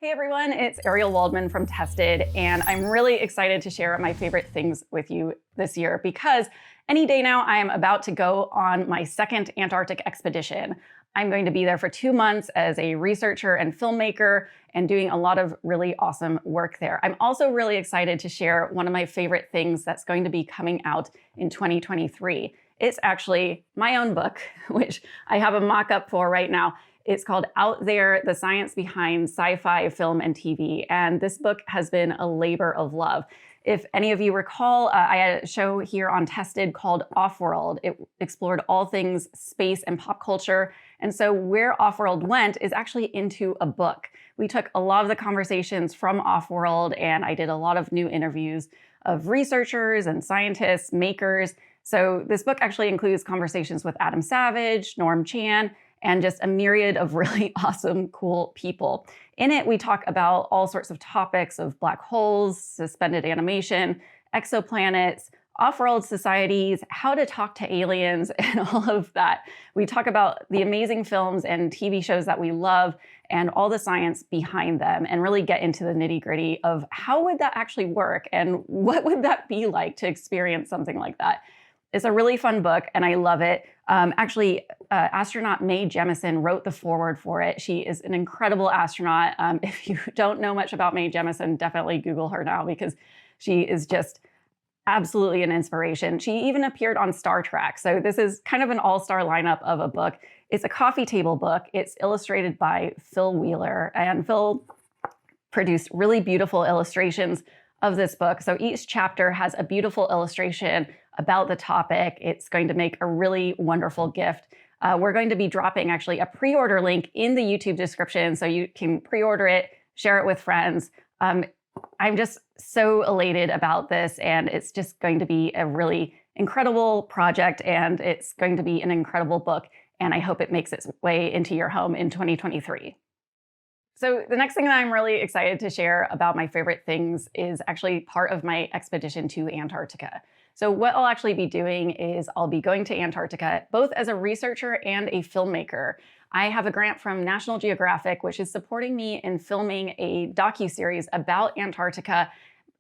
Hey everyone, it's Ariel Waldman from Tested, and I'm really excited to share my favorite things with you this year because any day now I am about to go on my second Antarctic expedition. I'm going to be there for 2 months as a researcher and filmmaker and doing a lot of really awesome work there. I'm also really excited to share one of my favorite things that's going to be coming out in 2023. It's actually my own book, which I have a mock-up for right now. It's called Out There, The Science Behind Sci-Fi, Film, and TV. And this book has been a labor of love. If any of you recall, I had a show here on Tested called Offworld. It explored all things space and pop culture. And so where Offworld went is actually into a book. We took a lot of the conversations from Offworld, and I did a lot of new interviews of researchers and scientists, makers. So this book actually includes conversations with Adam Savage, Norm Chan, and just a myriad of really awesome, cool people. In it, we talk about all sorts of topics of black holes, suspended animation, exoplanets, off-world societies, how to talk to aliens, and all of that. We talk about the amazing films and TV shows that we love and all the science behind them, and really get into the nitty-gritty of how would that actually work and what would that be like to experience something like that. It's a really fun book, and I love it. Astronaut Mae Jemison wrote the foreword for it. She is an incredible astronaut. If you don't know much about Mae Jemison, definitely Google her now because she is just absolutely an inspiration. She even appeared on Star Trek. So this is kind of an all-star lineup of a book. It's a coffee table book. It's illustrated by Phil Wheeler, and Phil produced really beautiful illustrations of this book. So each chapter has a beautiful illustration about the topic. It's going to make a really wonderful gift. We're going to be dropping actually a pre-order link in the YouTube description so you can pre-order it, share it with friends. I'm just so elated about this, and it's just going to be a really incredible project, and it's going to be an incredible book, and I hope it makes its way into your home in 2023. So the next thing that I'm really excited to share about my favorite things is actually part of my expedition to Antarctica. So what I'll actually be doing is I'll be going to Antarctica both as a researcher and a filmmaker. I have a grant from National Geographic, which is supporting me in filming a docuseries about Antarctica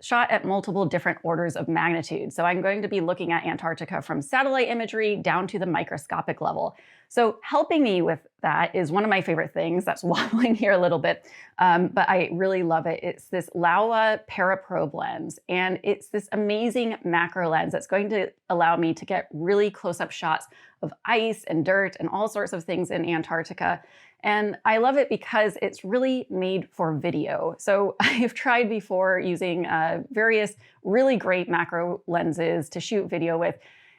shot at multiple different orders of magnitude. So I'm going to be looking at Antarctica from satellite imagery down to the microscopic level. So helping me with that is one of my favorite things. That's wobbling here a little bit, but I really love it. It's this Laowa Paraprobe lens, and it's this amazing macro lens that's going to allow me to get really close-up shots of ice and dirt and all sorts of things in Antarctica. And I love it because it's really made for video. So I've tried before using various really great macro lenses to shoot video with,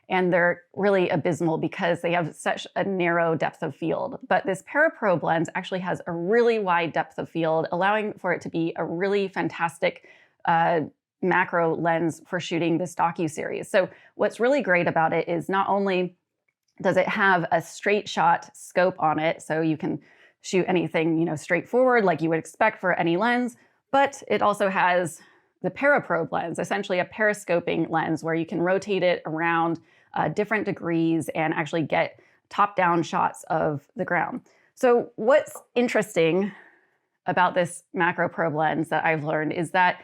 and they're really abysmal because they have such a narrow depth of field. But this Paraprobe lens actually has a really wide depth of field, allowing for it to be a really fantastic macro lens for shooting this docuseries. So what's really great about it is not only does it have a straight shot scope on it, so you can shoot anything, straight forward like you would expect for any lens, but it also has the Paraprobe lens, essentially a periscoping lens where you can rotate it around different degrees and actually get top-down shots of the ground. So what's interesting about this macro probe lens that I've learned is that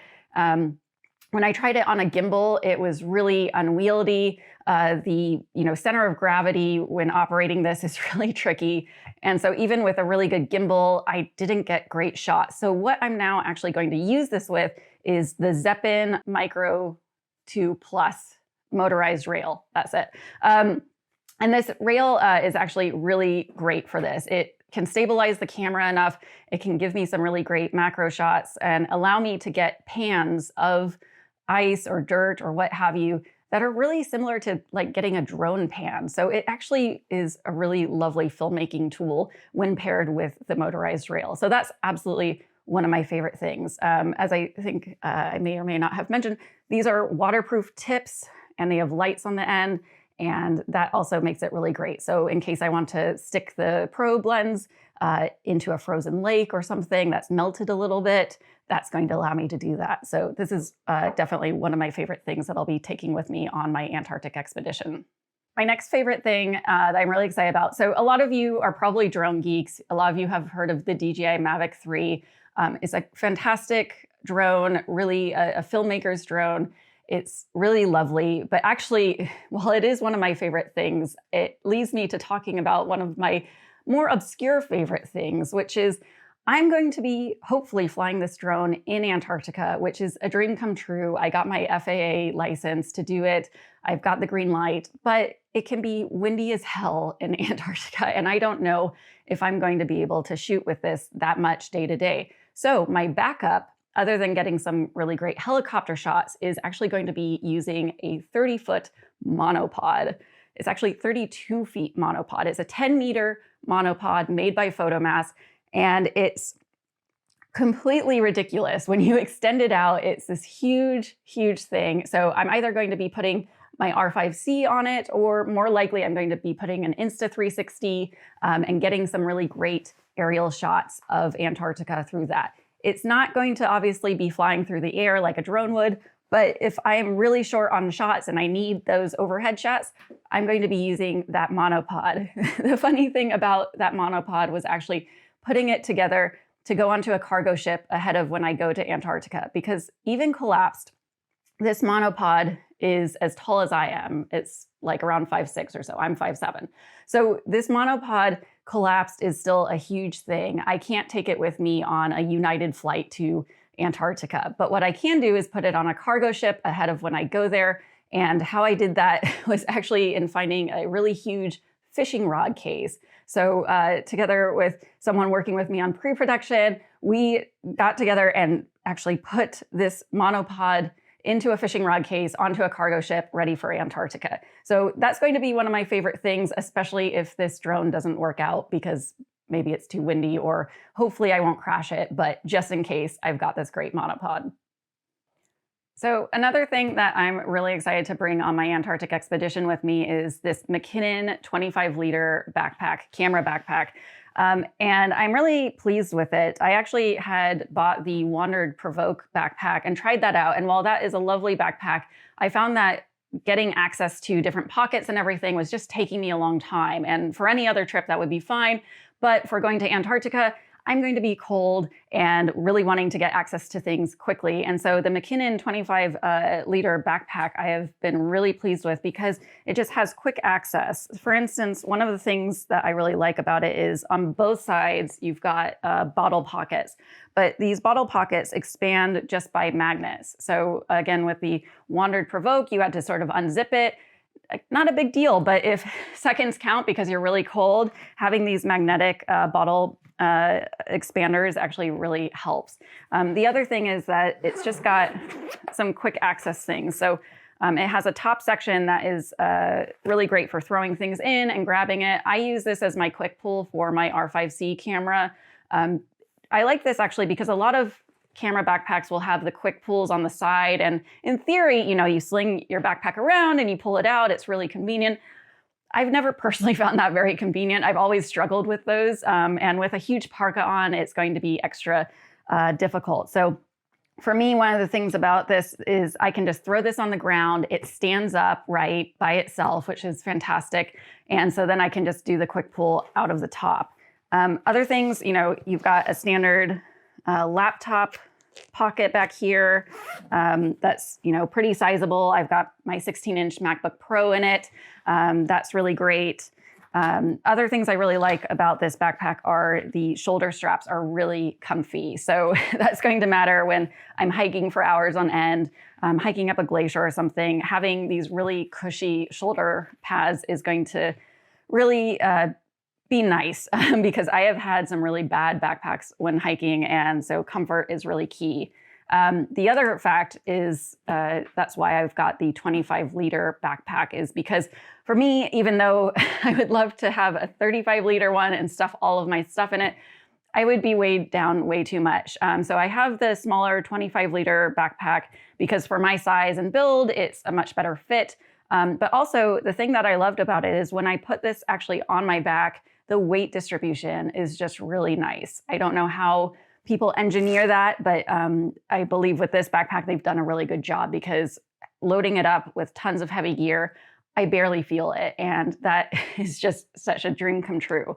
when I tried it on a gimbal, it was really unwieldy. The center of gravity when operating this is really tricky. And so even with a really good gimbal, I didn't get great shots. So what I'm now actually going to use this with is the Zeppin Micro 2 Plus motorized rail. That's it. And this rail is actually really great for this. It can stabilize the camera enough. It can give me some really great macro shots and allow me to get pans of ice or dirt or what have you that are really similar to like getting a drone pan. So it actually is a really lovely filmmaking tool when paired with the motorized rail. So that's absolutely one of my favorite things. As I think I may or may not have mentioned, these are waterproof tips and they have lights on the end, and that also makes it really great. So in case I want to stick the probe lens into a frozen lake or something that's melted a little bit, that's going to allow me to do that. So this is definitely one of my favorite things that I'll be taking with me on my Antarctic expedition. My next favorite thing that I'm really excited about. So a lot of you are probably drone geeks. A lot of you have heard of the DJI Mavic 3. It's a fantastic drone, really a filmmaker's drone. It's really lovely, but actually, while it is one of my favorite things, it leads me to talking about one of my more obscure favorite things, which is I'm going to be hopefully flying this drone in Antarctica, which is a dream come true. I got my FAA license to do it. I've got the green light, but it can be windy as hell in Antarctica, and I don't know if I'm going to be able to shoot with this that much day to day. So my backup, other than getting some really great helicopter shots, is actually going to be using a 30-foot monopod. It's actually 32 feet monopod. It's a 10-meter monopod made by Photomass, and it's completely ridiculous. When you extend it out, it's this huge, huge thing. So I'm either going to be putting my R5C on it, or more likely I'm going to be putting an Insta360 and getting some really great aerial shots of Antarctica through that. It's not going to obviously be flying through the air like a drone would, but if I'm really short on shots and I need those overhead shots, I'm going to be using that monopod. The funny thing about that monopod was actually putting it together to go onto a cargo ship ahead of when I go to Antarctica, because even collapsed, this monopod is as tall as I am. It's like around 5'6" or so. I'm 5'7". So this monopod collapsed is still a huge thing. I can't take it with me on a United flight to Antarctica, but what I can do is put it on a cargo ship ahead of when I go there. And how I did that was actually in finding a really huge fishing rod case. So together with someone working with me on pre-production, we got together and actually put this monopod into a fishing rod case onto a cargo ship ready for Antarctica. So that's going to be one of my favorite things, especially if this drone doesn't work out because maybe it's too windy, or hopefully I won't crash it, but just in case, I've got this great monopod. So another thing that I'm really excited to bring on my Antarctic expedition with me is this McKinnon 25-liter backpack, camera backpack. And I'm really pleased with it. I actually had bought the Wandered Provoke backpack and tried that out. And while that is a lovely backpack, I found that getting access to different pockets and everything was just taking me a long time. And for any other trip, that would be fine. But for going to Antarctica, I'm going to be cold and really wanting to get access to things quickly. And so the McKinnon 25-liter backpack I have been really pleased with because it just has quick access. For instance, one of the things that I really like about it is on both sides, you've got bottle pockets, but these bottle pockets expand just by magnets. So again, with the Wandered Provoke, you had to sort of unzip it. Not a big deal, but if seconds count because you're really cold, having these magnetic bottle expanders actually really helps. The other thing is that it's just got some quick access things. So it has a top section that is really great for throwing things in and grabbing it. I use this as my quick pull for my R5C camera. I like this actually because a lot of camera backpacks will have the quick pulls on the side. And in theory, you know, you sling your backpack around and you pull it out. It's really convenient. I've never personally found that very convenient. I've always struggled with those. And with a huge parka on, it's going to be extra difficult. So for me, one of the things about this is I can just throw this on the ground. It stands up right by itself, which is fantastic. And so then I can just do the quick pull out of the top. Other things, you know, you've got a standard laptop pocket back here that's, you know, pretty sizable. I've got my 16-inch MacBook Pro in it. That's really great. Other things I really like about this backpack are the shoulder straps are really comfy. So that's going to matter when I'm hiking for hours on end, hiking up a glacier or something. Having these really cushy shoulder pads is going to really be nice because I have had some really bad backpacks when hiking, and so comfort is really key. The other fact is that's why I've got the 25-liter backpack, is because for me, even though I would love to have a 35-liter one and stuff all of my stuff in it, I would be weighed down way too much. So I have the smaller 25-liter backpack because for my size and build, it's a much better fit. But also the thing that I loved about it is when I put this actually on my back, the weight distribution is just really nice. I don't know how people engineer that, but I believe with this backpack, they've done a really good job because loading it up with tons of heavy gear, I barely feel it. And that is just such a dream come true.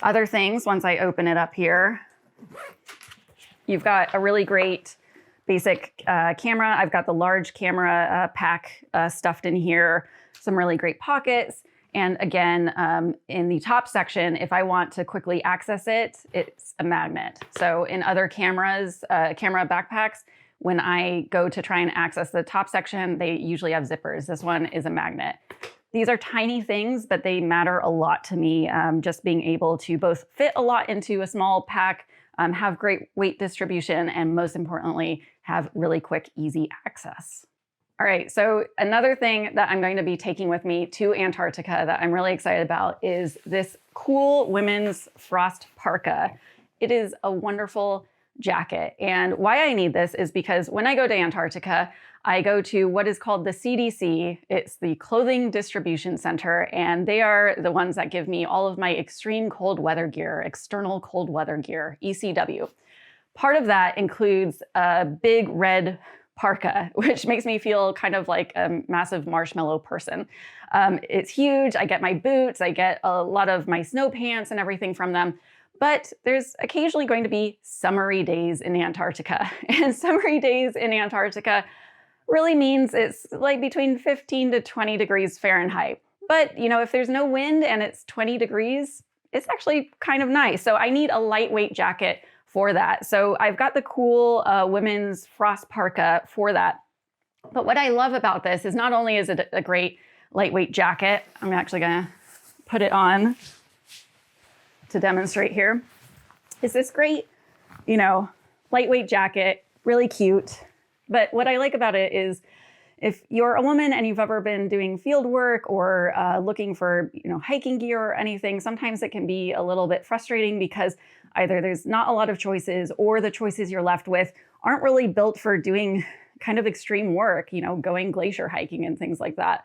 Other things, once I open it up here, You've got a really great basic camera. I've got the large camera pack stuffed in here, some really great pockets. And again, in the top section, if I want to quickly access it, it's a magnet. So in other cameras, camera backpacks, when I go to try and access the top section, they usually have zippers. This one is a magnet. These are tiny things, but they matter a lot to me. Just being able to both fit a lot into a small pack, have great weight distribution, and most importantly, have really quick, easy access. All right, so another thing that I'm going to be taking with me to Antarctica that I'm really excited about is this cool women's frost parka. It is a wonderful jacket. And why I need this is because when I go to Antarctica, I go to what is called the CDC. It's the Clothing Distribution Center, and they are the ones that give me all of my extreme cold weather gear, external cold weather gear, ECW. Part of that includes a big red parka, which makes me feel kind of like a massive marshmallow person. It's huge. I get my boots, I get a lot of my snow pants and everything from them. But there's occasionally going to be summery days in Antarctica. And summery days in Antarctica really means it's like between 15 to 20 degrees Fahrenheit. But, you know, if there's no wind and it's 20 degrees, it's actually kind of nice. So I need a lightweight jacket for that. So I've got the cool women's frost parka for that. But what I love about this is not only is it a great lightweight jacket, I'm actually gonna put it on to demonstrate here, is this great, you know, lightweight jacket, really cute. But what I like about it is if you're a woman and you've ever been doing field work or looking for, you know, hiking gear or anything, sometimes it can be a little bit frustrating because either there's not a lot of choices or the choices you're left with aren't really built for doing kind of extreme work, you know, going glacier hiking and things like that.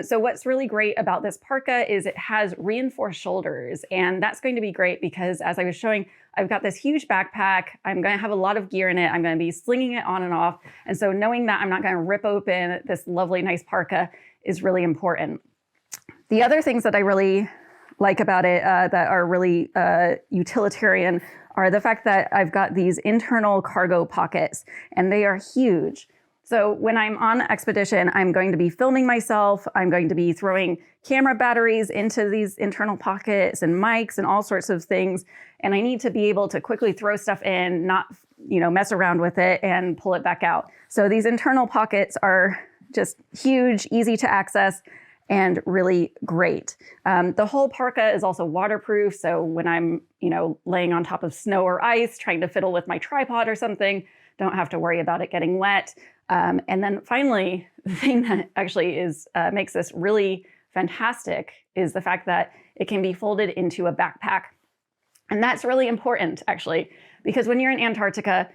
So what's really great about this parka is it has reinforced shoulders, and that's going to be great because as I was showing, I've got this huge backpack. I'm going to have a lot of gear in it. I'm going to be slinging it on and off. And so knowing that I'm not going to rip open this lovely, nice parka is really important. The other things that I really like about it that are really utilitarian are the fact that I've got these internal cargo pockets, and they are huge. So when I'm on expedition, I'm going to be filming myself. I'm going to be throwing camera batteries into these internal pockets and mics and all sorts of things. And I need to be able to quickly throw stuff in, not, you know, mess around with it and pull it back out. So these internal pockets are just huge, easy to access, and really great. The whole parka is also waterproof. So when I'm, you know, laying on top of snow or ice, trying to fiddle with my tripod or something, don't have to worry about it getting wet. And then finally, the thing that actually is makes this really fantastic is the fact that it can be folded into a backpack. And that's really important, actually, because when you're in Antarctica,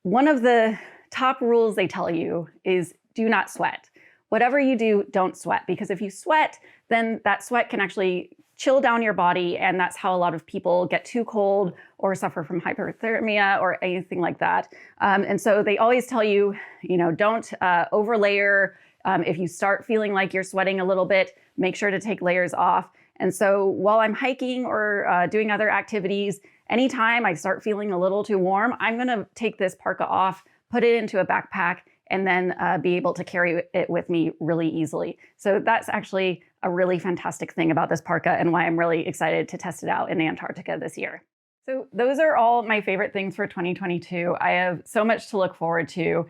one of the top rules they tell you is do not sweat. Whatever you do, don't sweat, because if you sweat, then that sweat can actually chill down your body, and that's how a lot of people get too cold or suffer from hypothermia or anything like that. And so they always tell you, you know, don't overlayer. If you start feeling like you're sweating a little bit, make sure to take layers off. And so while I'm hiking or doing other activities, anytime I start feeling a little too warm, I'm gonna take this parka off, put it into a backpack, and then be able to carry it with me really easily. So that's actually a really fantastic thing about this parka and why I'm really excited to test it out in Antarctica this year. So those are all my favorite things for 2022. I have so much to look forward to.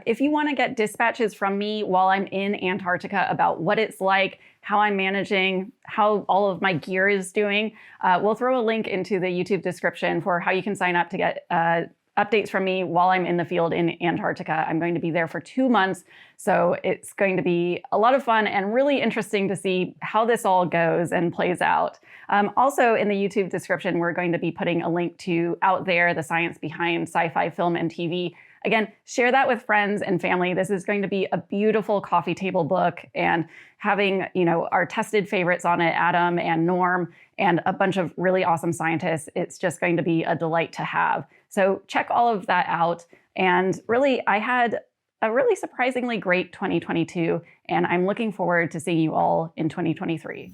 If you want to get dispatches from me while I'm in Antarctica about what it's like, how I'm managing, how all of my gear is doing, we'll throw a link into the YouTube description for how you can sign up to get updates from me while I'm in the field in Antarctica. I'm going to be there for 2 months, so it's going to be a lot of fun and really interesting to see how this all goes and plays out. Also in the YouTube description, we're going to be putting a link to Out There, the science behind sci-fi film and TV. Again, share that with friends and family. This is going to be a beautiful coffee table book, and having, you know, our tested favorites on it, Adam and Norm, and a bunch of really awesome scientists, it's just going to be a delight to have. So check all of that out. And really, I had a really surprisingly great 2022, and I'm looking forward to seeing you all in 2023.